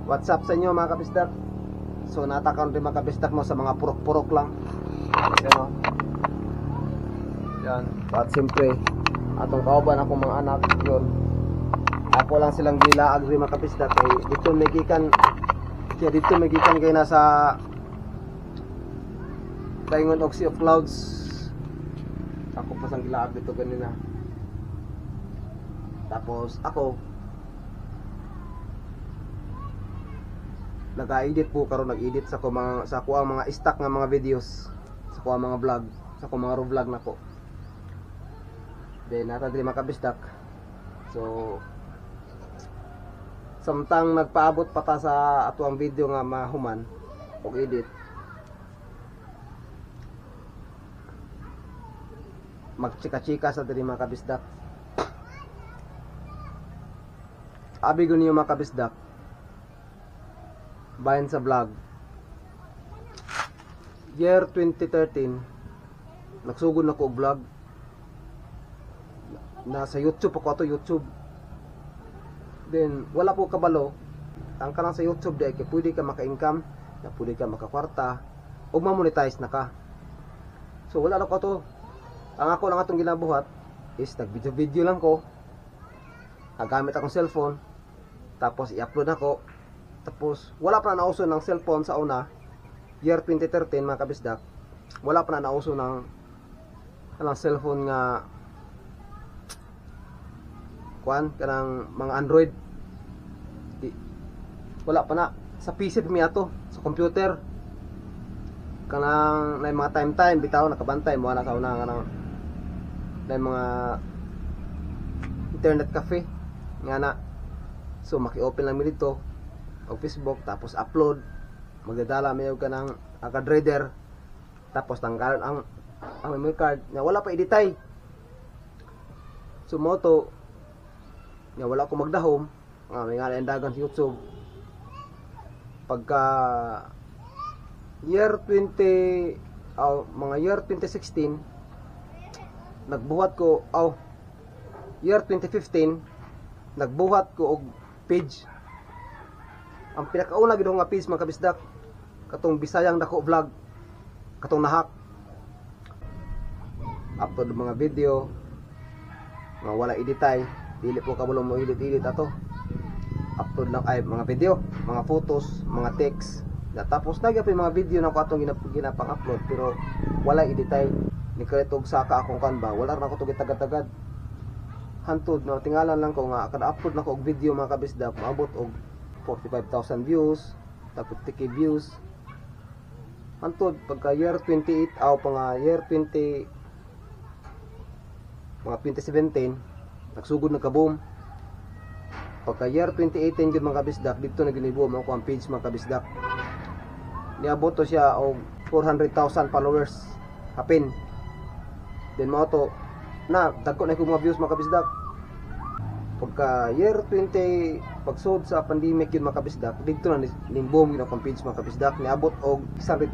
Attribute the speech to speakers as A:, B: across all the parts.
A: What's up sa inyo mga kabisdak? So natakaw rin mga kabisdak mo sa mga purok-purok lang. Yan o. Yan. At siyempre atong kauban akong mga anak yun. Ako lang silang gilaag rin mga kabisdak. Kaya dito may gikan kayo nasa Daingon og Sea of Clouds. Ako pa sang gilaag dito ganina. Tapos ako nag-edit po karon, nag-edit sa ko ang mga stock nga mga videos, sa ko ang mga vlog, sa ko mga vlog nako. Then nata diri makabisdak. So samtang nagpaabot pa ta sa ato ang video nga mahuman og edit, magchika-chika sa diri makabisdak. Abi ko niyo makabisdak bayan sa vlog. Year 2013 nagsugod na ko og vlog. Nasa YouTube ako ato YouTube. Then wala po kabalo. Ang kanang sa YouTube dai kay pwede ka maka-income, na pwede ka makakwarta ug ma-monetize na ka. So wala na ko to. Ang ako lang atong ginabuhat is nag-video lang ko. Nagamit akong cellphone. Tapos i-upload ako. Tapos wala pa na nauso ng cellphone sa una. Year 2013 mga kabisdak. Wala pa na nauso ng cellphone nga kanang mga Android. Wala pa na. Sa PC mi ato, sa computer. Kanang na mga time bitaw nakabantay mo na sa una kanang na mga internet cafe nga na. So maki-open lang mi dito o Facebook, tapos upload, magdadala mayo ka ng card reader, tapos tanggalan ang memory card nga wala pa editay. So moto nga wala ko magdahom may nga dagan sa YouTube. Pagka year 20 mga year 2016 nagbuhat ko year 2015 nagbuhat ko og page. Ang pinakauna gid nga page mga kabisdak katong Bisayang Dako Vlog, katong nahak upload mga video nga wala editay, dili po kabalo mo edit ato. Upload lang ay mga video, mga photos, mga text. Tapos nagyapon mga video na ko atong ginapang-upload pero wala editay. Ni karitog saka akong kanba, wala ra ko to gitagad-tagad. Hantod na tingalan lang ko nga kada upload na ko og video mga kabisdak maabot og 45,000 views, tapos 30 views. Hantod pagka year 28 year 20 mga 2017 nagsugod na kaboom. Pagka year 2018 gid mga kabisdak dito na ginibuo mo ko ang page mga kabisdak. Niabot to siya og 400,000 followers hapin. Then mo to na dagko na ko mga views mga kabisdak. Pagka year 20 pagsud sa pandemic yun mga kabisdak, dito na nimboom yun akong page mga kabisdak, niabot og 100,000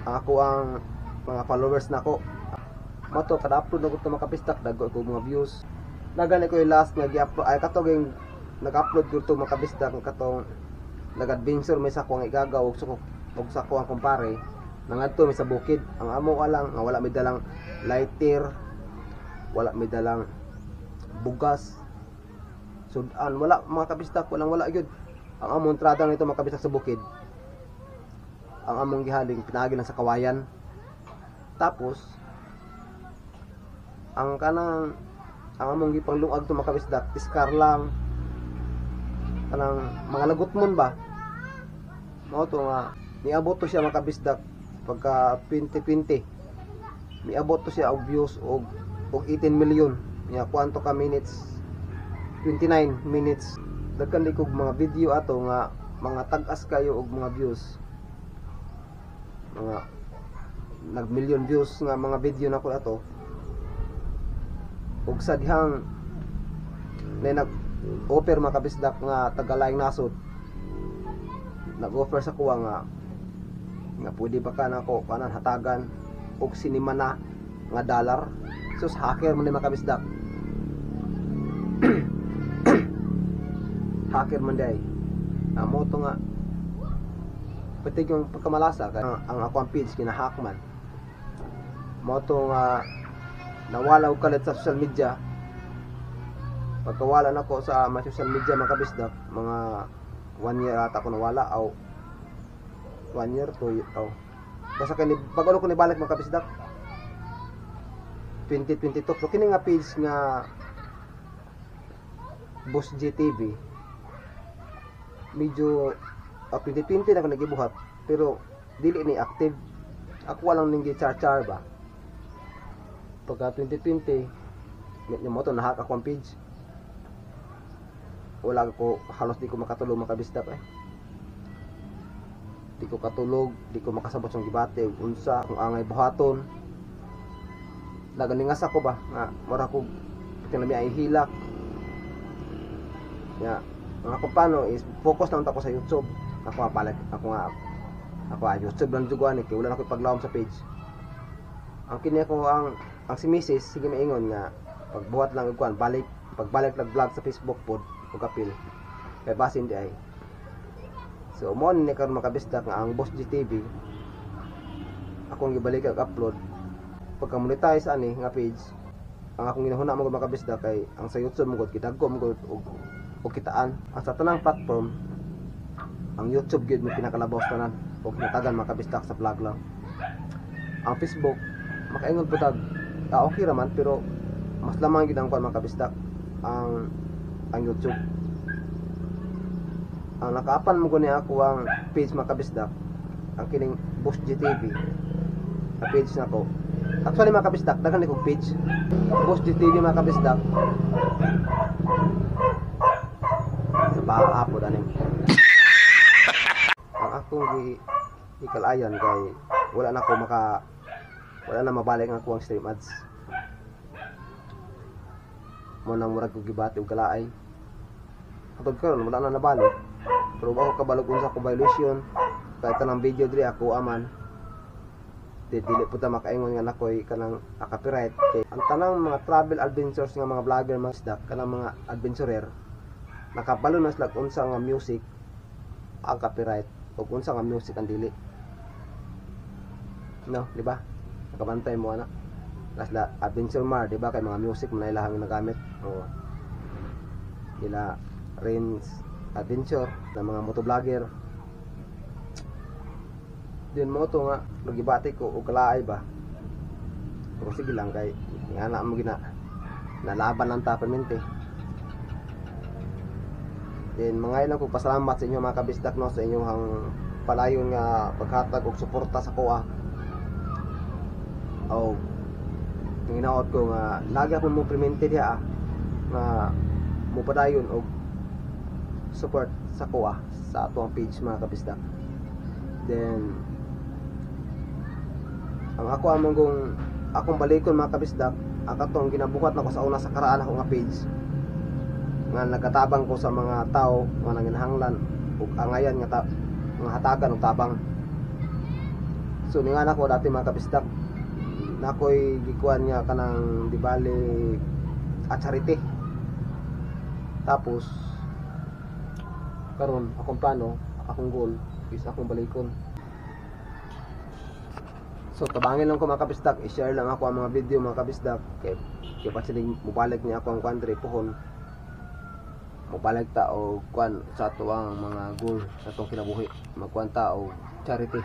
A: ako ang mga followers nako. Mato kada upload na ko to mga kabisdak dagko ko mga views. Nagani ko yung last nga gi-upload ay katong yung nag-upload ko to mga kabisdak katong nag-adventure may sa ko nga igagaw og sa ko ang kumpare nangadto may sa bukid. Ang amo lang nga wala may dalang lighter, wala may dalang bugas, sudan, wala mga kabisdak, wala gyud. Ang among entrada nito mga kabisdak sa bukid, ang among gihaling pinaagi lang sa kawayan. Tapos ang among gipanglungag to mga kabisdak iskar lang kanang mga lagutmon ba mao to nga niabot to siya mga kabisdak pagka 2020 niabot to siya og views og 18 million nya kwanto ka minutes, 29 minutes. Dagkan likog mga video ato nga mga tag-as kayo og mga views, mga nag-million views nga mga video na ko ato. Ug sa dihang na nag-offer mga kabisdak nga taga-Laing Nasod, nag-offer sa kuha nga pwede ba ka nako kanan hatagan og sinima na nga dollar. So hacker man mga kabisdak. hacker man day. mo to nga pati yung pagkamalasa kay ang ako ang page kinahack man mo to nga nawala og kalit sa social media. Pagkawala nako sa mga social media mga kabisdak, mga 1 year ata ko nawala o 1 year, 2 year basta kani pag-ano ko nibalik mga kabisdak 2022. So kini nga page nga Boss GTV medyo 2020 na ko nagibuhat pero dili ni active. Ako walang ning gi-char ba. Pagka 2020 medyo mo to nahack ako ang page. Wala ko, halos di ko makatulog makabisdak di ko katulog, di ko makasabot sa gibate unsa kung angay buhaton naganingas ako ba nga mura ko tinami ay hilak ya. Ang ako paano is focus lang ako sa YouTube. Ako balik ako YouTube lang juguan kay wala na ko paglawom sa page. Ang kini ko ang si Mrs. sige maingon nga pagbuhat lang ugkuan pagbalik lang vlog sa Facebook pod ug kapil kay basin di ay. So mo ni karon makabisdak nga ang Boss GTV akong gibalik ag upload pagka monetize ani nga page. Ang akong ginahuna mo makabisdak kay ang sa YouTube mo gud kitagko mo gud og kitaan. Ang sa tanang platform ang YouTube gud mo pinakalabaw tanan og natagan makabisdak sa vlog lang. Ang Facebook makaingon putag okay ra man pero mas lamang gid ang kuan makabisdak ang YouTube. Ang nakaapan mo guni ako ang page makabisdak ang kining Boss GTV na page na ko. Actually makabisdak daghan ni kog page Boss GTV makabisdak ba apo daning ang akong ikalayan kay wala na mabalik ang akong stream ads mo nang murag ko gibati og kalaay atod karon wala na nabalik pero ako kabalog unsa ko violation kahit tanang video diri ako aman dili po ta makaingon nga nakoy kanang copyright kay ang tanang mga travel adventures nga mga vlogger mga isdak kanang mga adventurer nakabalo na sila unsa nga music ang copyright o unsa nga music ang dili no di ba nakabantay mo ana lasla adventure mar di ba kay mga music man ilahang nagamit o nila Rains Adventure na mga motovlogger din mo to nga nagibati ko og kalaay ba o sige lang kay nga na mo gina nalaban lang ta permente. Then mga ilang ko pasalamat sa inyo mga kabisdak no sa inyong palayon nga paghatag og suporta sa kuha. O hinaot ko nga lagi ako mo permente diha nga mo padayon og support sa kuha sa atong page mga kabisdak. Then ang ako among akong balikon mga kabisdak ang atong ginabuhat nako sa una sa karaan ako nga page nga nagkatabang ko sa mga tao nga nanginahanglan ug angayan nga hatagan og tabang. So ningan ako dati mga kabisdak nakoy gikuan nga kanang di bali at charity. Tapos karon akong plano, akong goal is akong balikon. So tabangin lang ko mga kabisdak, i-share lang ako ang mga video mga kabisdak kay pasiling mubalik niya ako ang country pohon mubalik ta og kwan sa tuwang mga goal sa tong kinabuhi magkuan ta og charity.